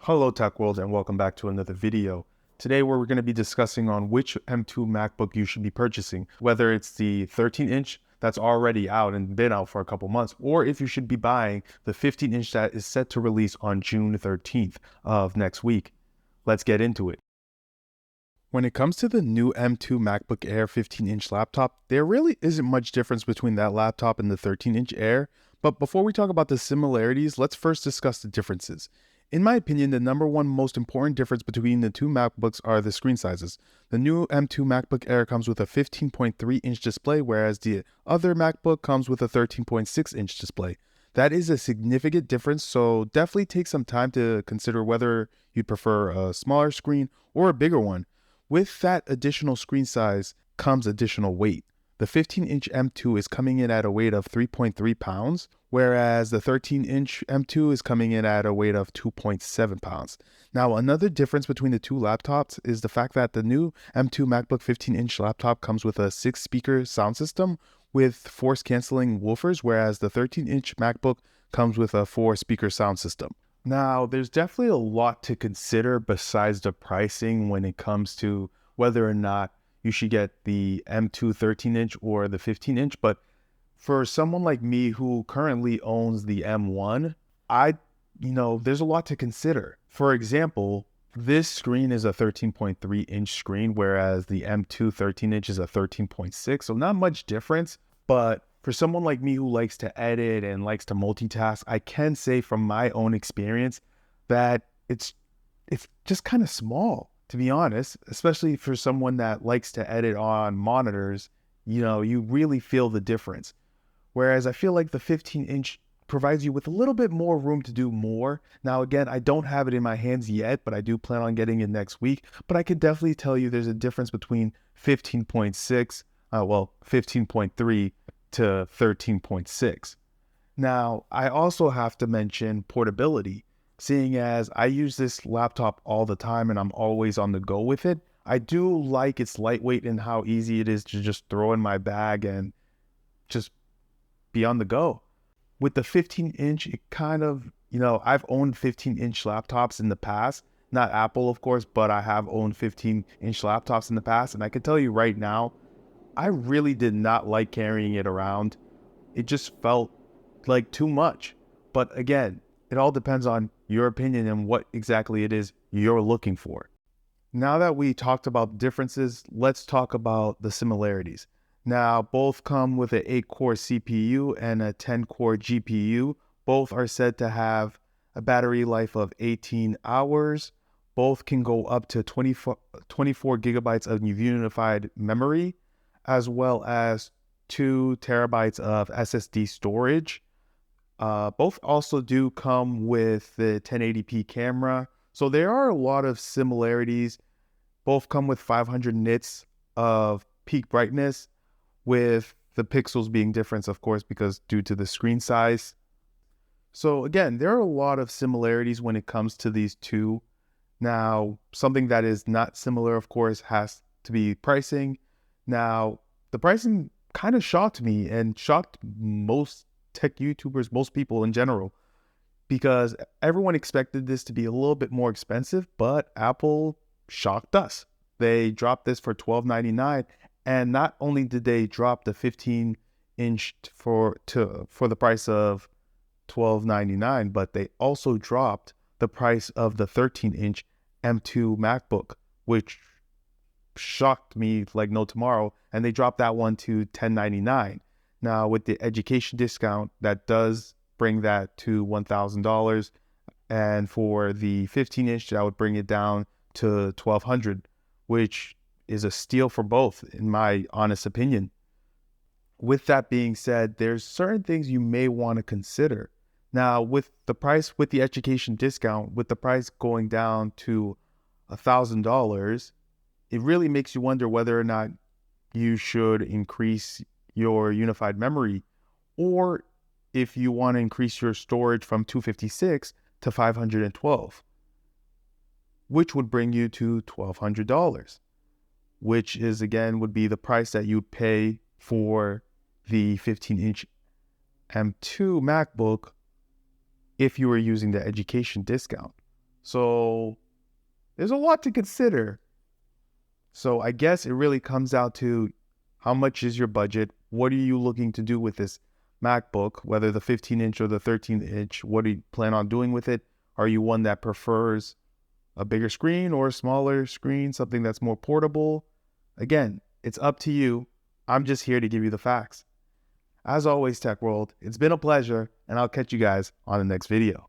Hello Tech World and welcome back to another video. Today we're going to be discussing on which M2 MacBook you should be purchasing, whether it's the 13-inch that's already out and been out for a couple months, or if you should be buying the 15-inch that is set to release on June 13th of next week. Let's get into it. When it comes to the new M2 MacBook Air 15-inch laptop, there really isn't much difference between that laptop and the 13-inch Air, but before we talk about the similarities, let's first discuss the differences. In my opinion, the number one most important difference between the two MacBooks are the screen sizes. The new M2 MacBook Air comes with a 15.3-inch display, whereas the other MacBook comes with a 13.6-inch display. That is a significant difference, so definitely take some time to consider whether you'd prefer a smaller screen or a bigger one. With that additional screen size comes additional weight. The 15-inch M2 is coming in at a weight of 3.3 pounds, whereas the 13-inch M2 is coming in at a weight of 2.7 pounds. Now, another difference between the two laptops is the fact that the new M2 MacBook 15-inch laptop comes with a 6-speaker sound system with force-canceling woofers, whereas the 13-inch MacBook comes with a 4-speaker sound system. Now, there's definitely a lot to consider besides the pricing when it comes to whether or not you should get the M2 13-inch or the 15-inch, but for someone like me who currently owns the M1, there's a lot to consider. For example, this screen is a 13.3-inch screen, whereas the M2 13-inch is a 13.6, so not much difference, but for someone like me who likes to edit and likes to multitask, I can say from my own experience that it's just kind of small, to be honest, especially for someone that likes to edit on monitors. You really feel the difference. Whereas I feel like the 15-inch provides you with a little bit more room to do more. Now, again, I don't have it in my hands yet, but I do plan on getting it next week. But I can definitely tell you there's a difference between 15.3 to 13.6. Now, I also have to mention portability. Seeing as I use this laptop all the time and I'm always on the go with it, I do like its lightweight and how easy it is to just throw in my bag and just be on the go. With the 15-inch, it kind of, I've owned 15-inch laptops in the past, not Apple, of course, but I have owned 15-inch laptops in the past. And I can tell you right now, I really did not like carrying it around. It just felt like too much. But again, it all depends on your opinion and what exactly it is you're looking for. Now that we talked about differences, let's talk about the similarities. Now, both come with an 8-core CPU and a 10-core GPU. Both are said to have a battery life of 18 hours. Both can go up to 24 gigabytes of unified memory, as well as 2 terabytes of SSD storage. Both also do come with the 1080p camera. So there are a lot of similarities. Both come with 500 nits of peak brightness, with the pixels being different, of course, because due to the screen size. So again, there are a lot of similarities when it comes to these two. Now, something that is not similar, of course, has to be pricing. Now, the pricing kind of shocked me and shocked most tech YouTubers, most people in general, because everyone expected this to be a little bit more expensive, but Apple shocked us. They dropped this for $12.99, and not only did they drop the 15-inch for the price of $12.99, but they also dropped the price of the 13-inch M2 MacBook, which shocked me like no tomorrow, and they dropped that one to $10.99. Now, with the education discount, that does bring that to $1,000, and for the 15-inch, that would bring it down to $1,200, which is a steal for both, in my honest opinion. With that being said, there's certain things you may want to consider. Now, with the education discount, with the price going down to $1,000, it really makes you wonder whether or not you should increase your unified memory, or if you want to increase your storage from 256 to 512, which would bring you to $1,200, which is, again, would be the price that you'd pay for the 15-inch M2 MacBook if you were using the education discount. So there's a lot to consider. So I guess it really comes out to how much is your budget? What are you looking to do with this MacBook, whether the 15-inch or the 13-inch? What do you plan on doing with it? Are you one that prefers a bigger screen or a smaller screen, something that's more portable? Again, it's up to you. I'm just here to give you the facts. As always, Tech World, it's been a pleasure, and I'll catch you guys on the next video.